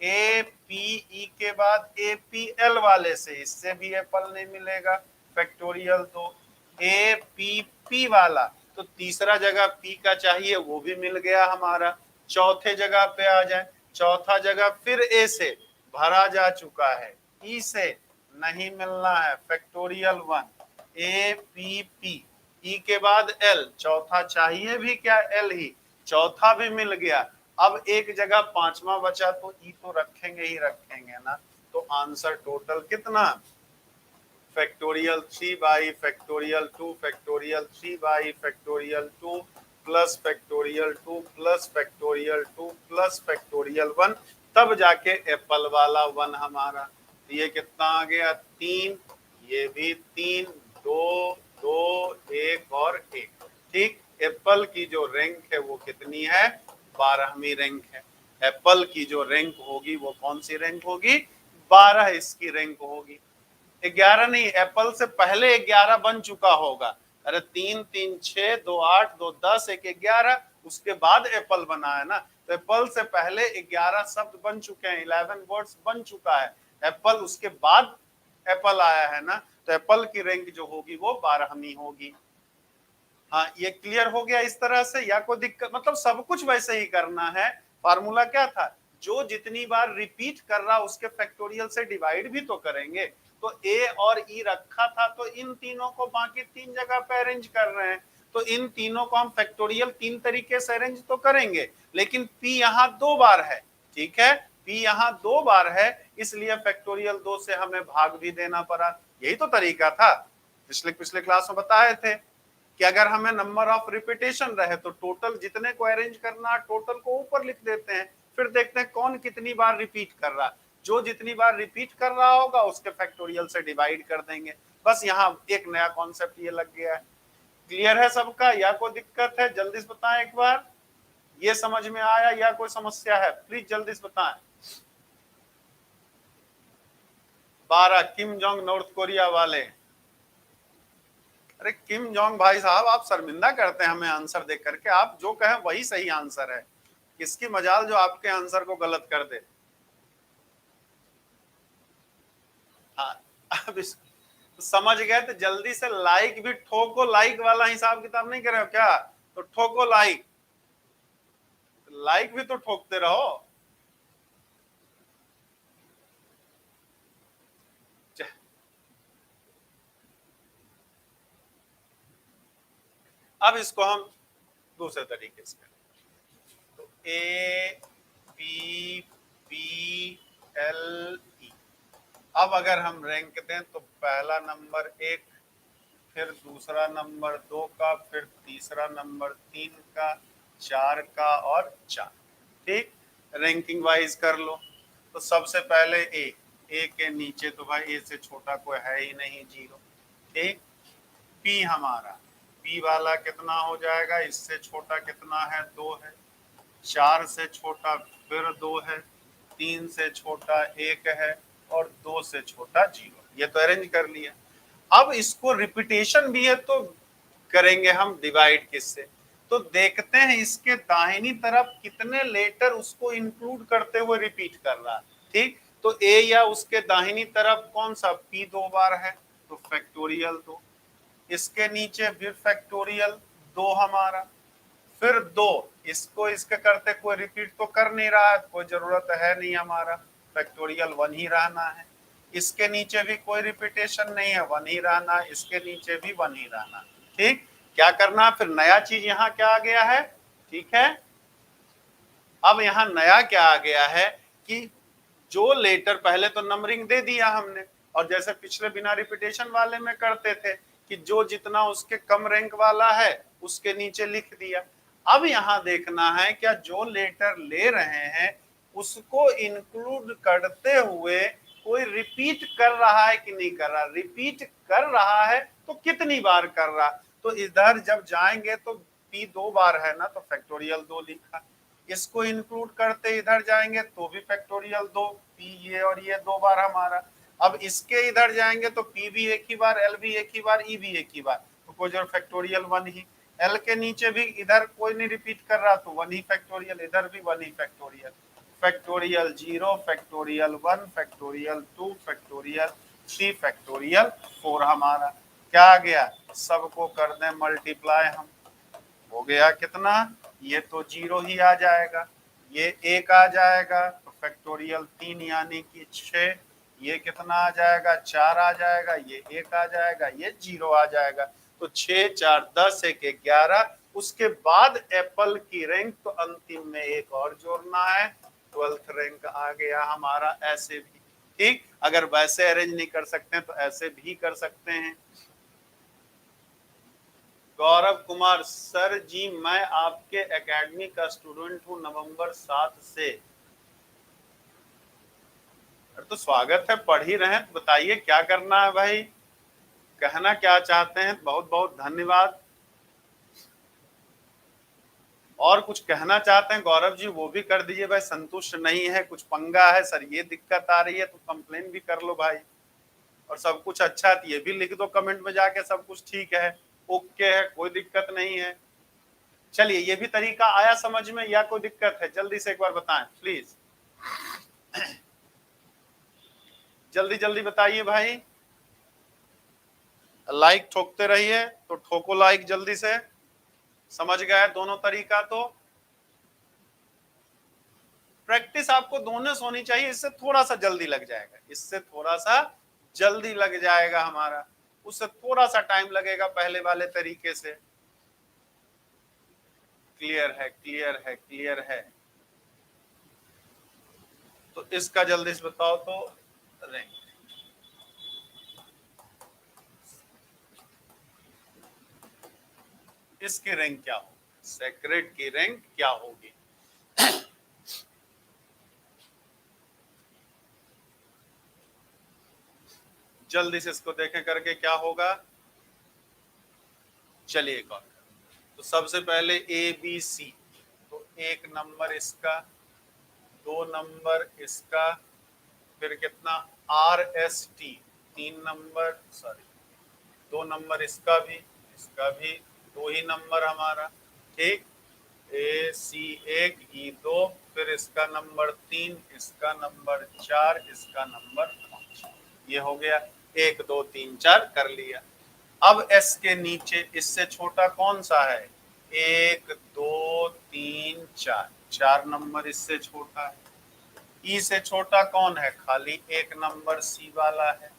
[SPEAKER 1] ए पी ई के बाद ए पी एल वाले से, इससे भी एप्पल नहीं मिलेगा, फैक्टोरियल 2। ए पी पी वाला, तो तीसरा जगह पी का चाहिए वो भी मिल गया हमारा। चौथे जगह पे आ जाए, चौथा जगह फिर ए से भरा जा चुका है, ई से नहीं मिलना है, फैक्टोरियल 1। ए पी पी, ई के बाद एल, चौथा चाहिए भी क्या, एल ही, चौथा भी मिल गया। अब एक जगह पांचवा बचा तो ई तो रखेंगे ही रखेंगे ना, तो आंसर टोटल कितना, फैक्टोरियल 3/फैक्टोरियल 2 फैक्टोरियल 3/फैक्टोरियल 2 plus factorial 2 plus factorial 2 plus factorial 1, तब जाके एप्पल वाला 1 हमारा। ये कितना आ गया, 3, ये भी 3, 2, 2, 1 और 1, ठीक। एप्पल की जो रैंक है वो कितनी है, 12वीं रैंक है। एप्पल की जो रैंक होगी वो कौन सी रैंक होगी, 12 इसकी रैंक होगी। 11 नहीं, एप्पल से पहले 11 बन चुका होगा। अरे 3 3 6 2 8 2 10 1 11, उसके बाद एप्पल बना है ना, तो एप्पल से पहले 11 शब्द बन चुके हैं, 11 वर्ड्स बन चुका है एप्पल, उसके बाद एप्पल आया है ना, तो एप्पल की रैंक जो होगी वो 12वीं होगी। हाँ, ये क्लियर हो गया इस तरह से, या कोई दिक्कत, मतलब सब कुछ वैसे ही करना है। फार्मूला क्या था, जो जितनी बार रिपीट कर रहा उसके फैक्टोरियल से डिवाइड भी तो करेंगे। तो ए और ई रखा था तो इन तीनों को बाकी 3 जगह पे अरेंज कर रहे हैं, तो इन तीनों को हम फैक्टोरियल 3 तरीके से अरेंज तो करेंगे, लेकिन पी यहाँ 2 बार है, ठीक है, पी यहाँ 2 बार है, इसलिए फैक्टोरियल 2 से हमें भाग भी देना पड़ा। यही तो तरीका था, पिछले क्लास में बताए थे कि अगर हमें नंबर ऑफ रिपीटेशन रहे तो टोटल जितने को अरेंज करना, टोटल को ऊपर लिख देते हैं, फिर देखते हैं कौन कितनी बार रिपीट कर रहा, जो जितनी बार रिपीट कर रहा होगा उसके फैक्टोरियल से डिवाइड कर देंगे। बस यहाँ एक नया कॉन्सेप्ट ये लग गया है। क्लियर है सबका, या कोई दिक्कत है, जल्दी से बताएं एक बार, ये समझ में आया या कोई समस्या है, प्लीज जल्दी से बताएं। 12 किम जोंग नॉर्थ कोरिया वाले, अरे किम जोंग भाई साहब आप शर्मिंदा करते हैं हमें आंसर देख करके, आप जो कहें वही सही आंसर है, किसकी मजाल जो आपके आंसर को गलत कर दे। हाँ, अब इस समझ गए तो जल्दी से लाइक भी ठोको, लाइक वाला हिसाब किताब नहीं कर रहे हो क्या, तो ठोको लाइक, लाइक भी तो ठोकते रहो। अब इसको हम दूसरे तरीके से करें, तो A P P L E. अब अगर हम रैंक दें तो पहला नंबर 1, फिर दूसरा नंबर 2 का, फिर तीसरा नंबर 3 का, 4 का और 4। ठीक, रैंकिंग वाइज कर लो। तो सबसे पहले ए के नीचे तो भाई ए से छोटा कोई है ही नहीं, 0। ठीक, पी हमारा, पी वाला कितना हो जाएगा, इससे छोटा कितना है, 2 है। 4 से छोटा फिर 2 है, 3 से छोटा 1 है और 2 से छोटा 0। ये तो अरेंज कर लिया। अब इसको रिपीटेशन भी है तो करेंगे हम डिवाइड किससे। तो देखते हैं इसके दाहिनी तरफ कितने लेटर उसको इंक्लूड करते हुए रिपीट कर रहा है। ठीक, तो ए या उसके दाहिनी तरफ कौन सा, पी 2 बार है तो फैक्टोरियल 2। इसके नीचे फिर फैक्टोरियल 2 हमारा, फिर 2, इसको इसके करते कोई रिपीट तो कर नहीं रहा है, कोई जरूरत है नहीं, हमारा फैक्टोरियल 1 ही रहना है। इसके नीचे भी कोई रिपीटेशन नहीं है, 1 ही रहना, इसके नीचे भी 1 ही रहना। ठीक, क्या करना फिर, नया चीज यहाँ क्या आ गया है, ठीक है। अब यहाँ नया क्या आ गया है कि जो लेटर, पहले तो नंबरिंग दे दिया हमने, और जैसे पिछले बिना रिपीटेशन वाले में करते थे कि जो जितना उसके कम रैंक वाला है उसके नीचे लिख दिया। अब यहाँ देखना है क्या जो लेटर ले रहे हैं उसको इंक्लूड करते हुए कोई रिपीट कर रहा है कि नहीं कर रहा। रिपीट कर रहा है तो कितनी बार कर रहा, तो इधर जब जाएंगे तो पी 2 बार है ना, तो फैक्टोरियल 2 लिखा। इसको इंक्लूड करते इधर जाएंगे तो भी फैक्टोरियल 2, पी ये और ये 2 बार हमारा। अब इसके इधर जाएंगे तो पी भी एक ही बार, एल भी एक ही बार, ई भी एक ही बार, तो कोई जो फैक्टोरियल 1 ही। एल के नीचे भी इधर कोई नहीं रिपीट कर रहा तो 1 ही फैक्टोरियल, इधर भी 1 ही factorial. Factorial 0, factorial 1, factorial 2, factorial 3, factorial 4 हमारा। क्या आ गया, सबको कर दें मल्टीप्लाई हम, हो गया कितना, ये तो 0 ही आ जाएगा, ये 1 आ जाएगा तो फैक्टोरियल 3 यानी कि 6, ये कितना आ जाएगा, 4 आ जाएगा, ये 1 आ जाएगा, ये 0 आ जाएगा। तो 6 4 10 1 11। उसके बाद एप्पल की रैंक तो अंतिम में एक और जोड़ना है, 12th रैंक आ गया हमारा। ऐसे भी ठीक, अगर वैसे अरेंज नहीं कर सकते हैं तो ऐसे भी कर सकते हैं। गौरव कुमार, सर जी मैं आपके एकेडमी का स्टूडेंट हूँ नवंबर 7 से। तो स्वागत है, पढ़ ही रहे हैं, तो बताइए क्या करना है भाई, कहना क्या चाहते हैं। बहुत बहुत धन्यवाद। और कुछ कहना चाहते हैं गौरव जी वो भी कर दीजिए भाई। संतुष्ट नहीं है, कुछ पंगा है सर, ये दिक्कत आ रही है तो कंप्लेन भी कर लो भाई। और सब कुछ अच्छा है ये भी लिख दो कमेंट में जाके, सब कुछ ठीक है, ओके है, कोई दिक्कत नहीं है। चलिए, ये भी तरीका आया समझ में या कोई दिक्कत है, जल्दी से एक बार बताएं प्लीज, जल्दी जल्दी बताइए भाई। लाइक ठोकते रहिए, तो ठोको लाइक जल्दी से। समझ गए दोनों तरीका, तो प्रैक्टिस आपको दोनों से होनी चाहिए, इससे थोड़ा सा जल्दी लग जाएगा, इससे थोड़ा सा जल्दी लग जाएगा हमारा, उससे थोड़ा सा टाइम लगेगा पहले वाले तरीके से। क्लियर है, क्लियर है, क्लियर है। तो इसका जल्दी से बताओ तो, रैंक इसकी रैंक क्या होगी, सेक्रेट की रैंक क्या होगी। जल्दी से इसको देखें करके क्या होगा। चलिए एक और, तो सबसे पहले ए बी सी, तो 1 नंबर इसका, 2 नंबर इसका, फिर कितना are S T 3 number, sorry 2 number इसका भी 2 ही नंबर हमारा। ठीक, ए सी 1 ई 2, फिर इसका नंबर 3, इसका नंबर 4, इसका नंबर 5, ये हो गया 1 2 3 4 कर लिया। अब एस के नीचे इससे छोटा कौन सा है, 1 2 3 4, 4 नंबर इससे छोटा है। ई से छोटा कौन है, खाली 1 नंबर सी वाला है।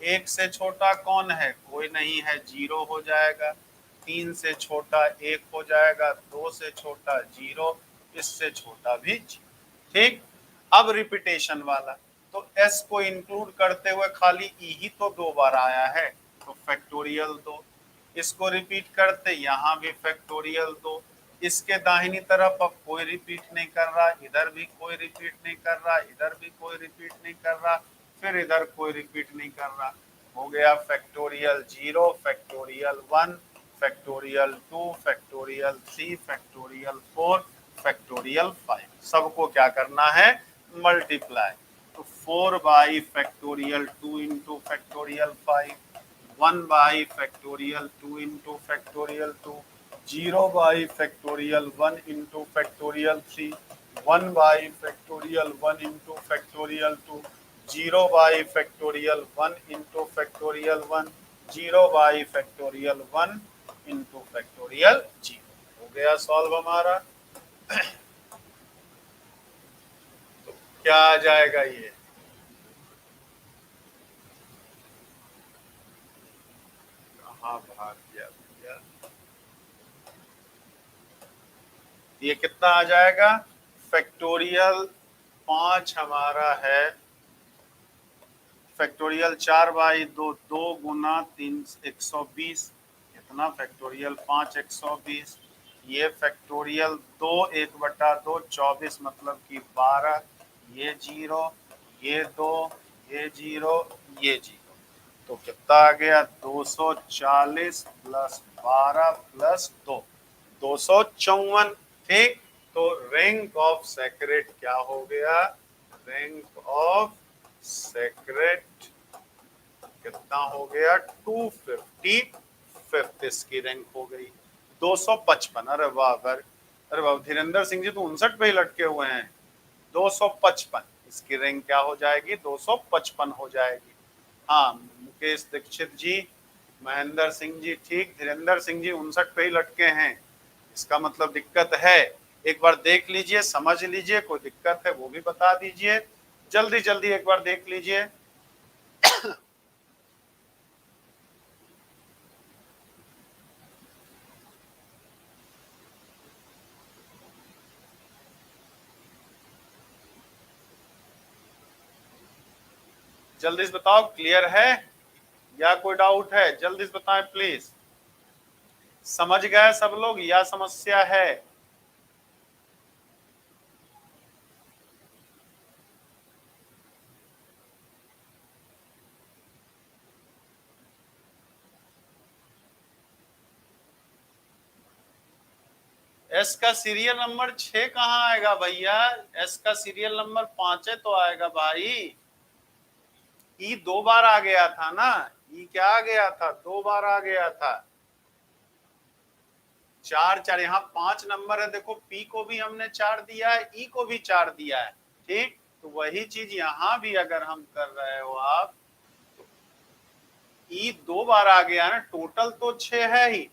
[SPEAKER 1] 1 से छोटा कौन है, कोई नहीं है, 0 हो जाएगा। 3 से छोटा 1 हो जाएगा, 2 से छोटा 0, इससे छोटा भी 0। ठीक, अब रिपीटेशन वाला, तो एस को इंक्लूड करते हुए खाली ई ही तो 2 बार आया है, तो फैक्टोरियल 2। इसको रिपीट करते, यहाँ भी फैक्टोरियल 2, इसके दाहिनी तरफ अब कोई रिपीट नहीं कर रहा, इधर भी कोई रिपीट नहीं कर रहा, इधर भी कोई रिपीट नहीं कर रहा, फिर इधर कोई रिपीट नहीं कर रहा। हो गया factorial 0, factorial 1, factorial 2, factorial 3, factorial 4, factorial 5। सबको क्या करना है? मल्टीप्लाई। तो 4 by factorial 2 into factorial 5, 1 by factorial 2 into factorial 2, 0 by factorial 1 into factorial 3, 1 by factorial 1 into factorial 2, 0 by factorial 1 into factorial 1, 0 by factorial 1 into factorial 0। हो गया solve हमारा। तो क्या आ जाएगा ये? कहाँ भाग गया भैया? ये कितना आ जाएगा? फैक्टोरियल 5 हमारा है, फैक्टोरियल 4 बाई 2, 2 गुना 3 120, इतना फैक्टोरियल 5 120। ये फैक्टोरियल 2 1/2 24 मतलब कि 12, ये 0, ये 2, ये 0, ये 0। तो कितना आ गया? 240 प्लस 12 प्लस 2, 254। ठीक। तो रैंक ऑफ सेक्रेट क्या हो गया? रैंक ऑफ सेक्रेट कितना हो गया? 255 इसकी रैंक हो गई। 255। अरे वाह, अरे वाह, धीरेन्द्र सिंह जी तो 59 पे ही लटके हुए हैं। 255 इसकी रैंक क्या हो जाएगी? 255 हो जाएगी। हाँ, मुकेश दीक्षित जी, महेंद्र सिंह जी ठीक, धीरेन्द्र सिंह जी 59 पे ही लटके हैं। इसका मतलब दिक्कत है। एक बार देख लीजिए, समझ लीजिए, कोई दिक्कत है वो भी बता दीजिए। जल्दी जल्दी एक बार देख लीजिए। जल्दी से बताओ, क्लियर है या कोई डाउट है? जल्दी से बताएं प्लीज। समझ गए सब लोग या समस्या है? एस का सीरियल नंबर 6 कहाँ आएगा भैया? एस का सीरियल नंबर 5 तो आएगा भाई। ई 2 बार आ गया था ना, ई क्या आ गया था? 2 बार आ गया था। 4 4 यहाँ 5 नंबर है, देखो पी को भी हमने 4 दिया है, ई को भी 4 दिया है। ठीक, तो वही चीज यहाँ भी अगर हम कर रहे हो आप, ई 2 बार आ गया ना, टोटल तो 6 है ही,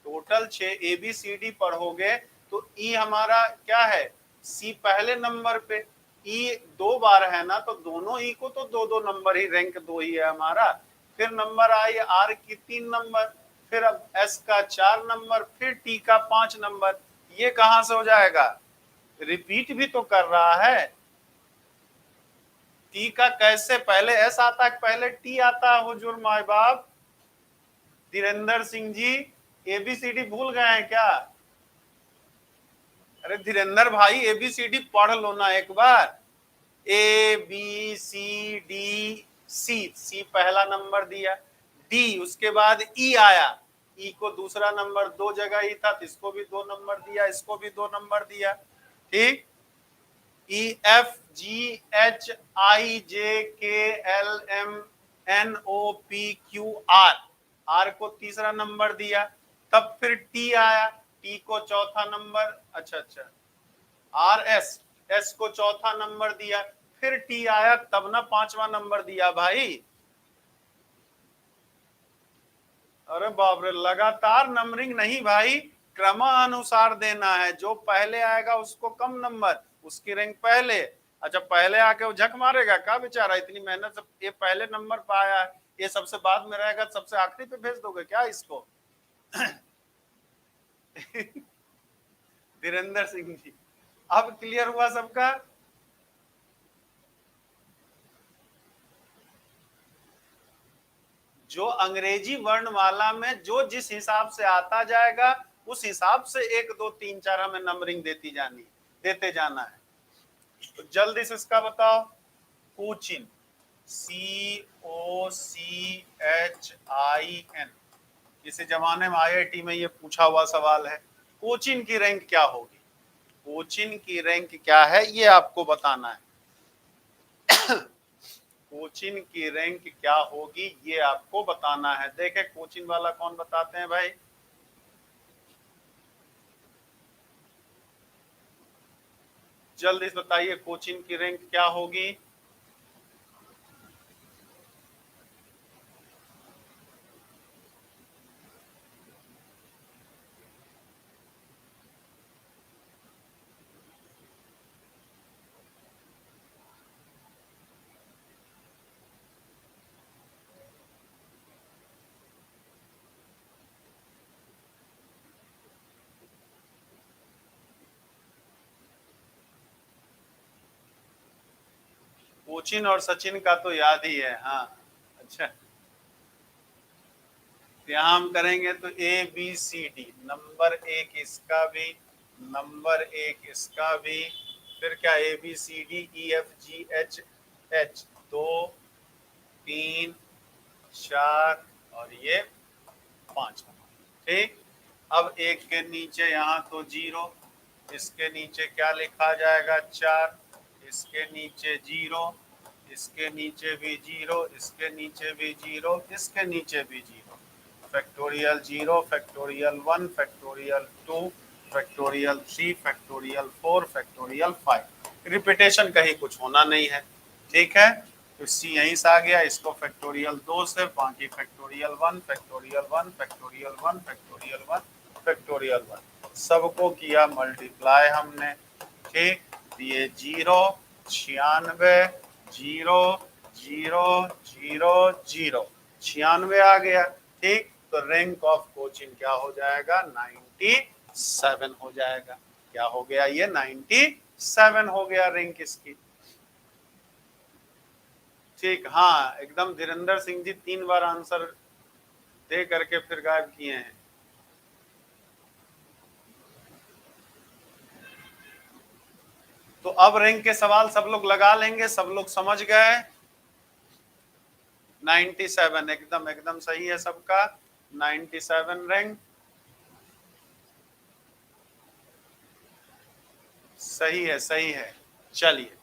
[SPEAKER 1] total 6 A B C D पढ़ोगे तो ई हमारा क्या है? सी पहले नंबर पे, ई 2 बार है ना, तो दोनों ई को तो 2 2 नंबर ही, रैंक 2 ही है हमारा। फिर नंबर आई आर की 3 नंबर, फिर अब एस का 4 नंबर, फिर टी का 5 नंबर। ये कहां से हो जाएगा? रिपीट भी तो कर रहा है। टी का कैसे पहले एस आता है, पहले टी आता है? हुजूर माए बाप, धीरेन्द्र सिंह जी एबीसीडी भूल गए हैं क्या? अरे धीरेन्द्र भाई, एबीसीडी पढ़ लो ना एक बार। ए बी सी डी, सी, सी पहला नंबर दिया, डी उसके बाद ई आया, ई को दूसरा नंबर, 2 जगह ही था तो इसको भी 2 नंबर दिया, इसको भी 2 नंबर दिया। ठीक, ई F G H I J K L M N O P Q R, R को तीसरा नंबर दिया। तब फिर टी आया, टी को चौथा नंबर, अच्छा आर एस, एस को चौथा नंबर दिया, फिर टी आया तब ना 5वां नंबर दिया भाई। अरे बाप रे, लगातार नंबरिंग नहीं भाई, क्रमानुसार देना है। जो पहले आएगा उसको कम नंबर, उसकी रैंक पहले। अच्छा, पहले आके वो झक मारेगा क्या बेचारा? इतनी मेहनत से ये पहले नंबर पे आया है, ये सबसे बाद में रहेगा, सबसे आखिरी पे भेज दोगे क्या इसको? धीरेन्द्र सिंह जी, अब क्लियर हुआ सबका? जो अंग्रेजी वर्णमाला में जो जिस हिसाब से आता जाएगा उस हिसाब से 1 2 3 4 हमें नंबरिंग देते जाना है। तो जल्दी से इसका बताओ। कोचिन, COCHIN, इस जमाने में IIT में ये पूछा हुआ सवाल है। कोचिन की रैंक क्या होगी? कोचिन की रैंक क्या है ये आपको बताना है। कोचिन की रैंक क्या होगी ये आपको बताना है। देखे कोचिन वाला कौन बताते हैं भाई? जल्दी से बताइए कोचिन की रैंक क्या होगी? कोचिन और सचिन का तो याद ही है। हाँ अच्छा, यहाँ हम करेंगे तो ABCD, नंबर 1 इसका भी, नंबर 1 इसका भी, फिर क्या ABCDEFGHH 2 3 4 और ये 5 नंबर। ठीक, अब एक के नीचे यहाँ तो 0, इसके नीचे क्या लिखा जाएगा 4, इसके नीचे 0, इसके नीचे भी 0, इसके नीचे भी 0, इसके नीचे भी 0, factorial 0, factorial 1, factorial 2, factorial 3, factorial 4, factorial 5। Repetition कहीं कुछ होना नहीं है। ठीक है, तो सी यहीं से आ गया। इसको फैक्टोरियल 2 से, बाकी factorial 1, factorial 1, factorial 1, factorial 1, factorial 1, सबको किया मल्टीप्लाई हमने। ठीक, ये 0 96 0 0 0 0 96 आ गया। ठीक, तो रैंक ऑफ कोचिन क्या हो जाएगा? 97 हो जाएगा। क्या हो गया? ये 97 हो गया रैंक इसकी। ठीक, हाँ एकदम। धीरेन्द्र सिंह जी 3 बार आंसर दे करके फिर गायब किए हैं। तो अब रैंक के सवाल सब लोग लगा लेंगे, सब लोग समझ गए। 97 एकदम एकदम सही है सबका। 97 रैंक सही है, सही है। चलिए,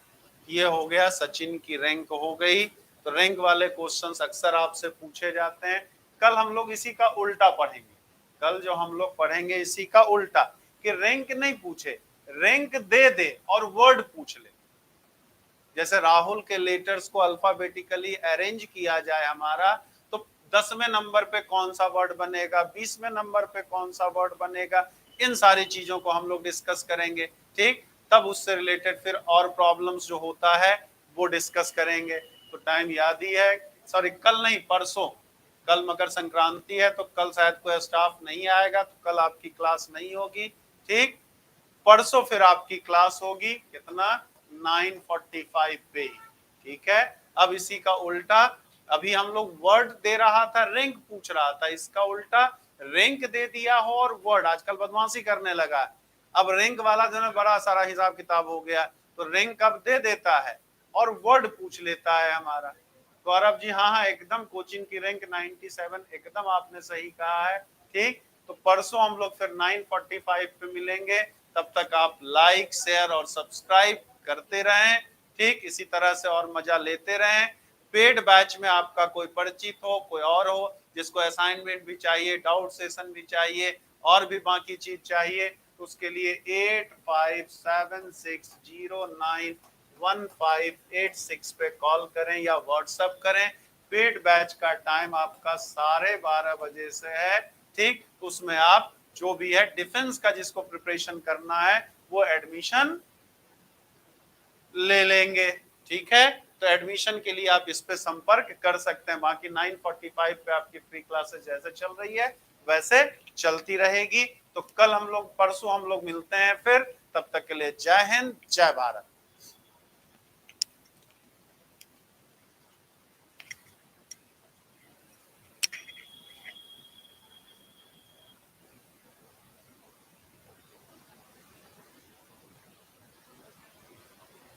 [SPEAKER 1] ये हो गया, सचिन की रैंक हो गई। तो रैंक वाले क्वेश्चंस अक्सर आपसे पूछे जाते हैं। कल हम लोग इसी का उल्टा पढ़ेंगे। कल जो हम लोग पढ़ेंगे इसी का उल्टा, कि रैंक नहीं पूछे, रैंक दे दे और वर्ड पूछ ले। जैसे राहुल के लेटर्स को अल्फाबेटिकली अरेंज किया जाए हमारा, तो 10वें नंबर पे कौन सा वर्ड बनेगा, 20वें नंबर पे कौन सा वर्ड बनेगा, इन सारी चीजों को हम लोग डिस्कस करेंगे। ठीक, तब उससे रिलेटेड फिर और प्रॉब्लम्स जो होता है वो डिस्कस करेंगे। तो टाइम याद ही है, सॉरी कल नहीं परसों, कल मकर संक्रांति है तो कल शायद कोई स्टाफ नहीं आएगा, तो कल आपकी क्लास नहीं होगी। ठीक, परसों फिर आपकी क्लास होगी कितना? 9:45 पे ही। ठीक है, अब इसी का उल्टा, अभी हम लोग वर्ड दे रहा था, रैंक पूछ रहा था, इसका उल्टा रैंक दे दिया हो और वर्ड, आजकल बदमाशी करने लगा। अब रैंक वाला जो है बड़ा सारा हिसाब किताब हो गया, तो रैंक अब दे देता है और वर्ड पूछ लेता है हमारा। गौरव जी हाँ हाँ एकदम, कोचिंग की रैंक 97 एकदम आपने सही कहा है। ठीक, तो परसों हम लोग फिर 9:45 पे मिलेंगे। तब तक आप लाइक शेयर और सब्सक्राइब करते रहें। ठीक, इसी तरह से और मजा लेते रहें। पेड बैच में आपका कोई परिचित हो, कोई और हो जिसको असाइनमेंट भी चाहिए, डाउट सेशन भी चाहिए और भी बाकी चीज चाहिए, तो उसके लिए 8576091586 पे कॉल करें या व्हाट्सएप करें। पेड बैच का टाइम आपका 12:30 बजे से है। ठीक, उसमें आप जो भी है डिफेंस का जिसको प्रिपरेशन करना है वो एडमिशन ले लेंगे। ठीक है, तो एडमिशन के लिए आप इस पे संपर्क कर सकते हैं। बाकी 9:45 पे आपकी फ्री क्लासेस जैसे चल रही है वैसे चलती रहेगी। तो कल हम लोग, परसों हम लोग मिलते हैं फिर। तब तक के लिए जय हिंद, जय भारत।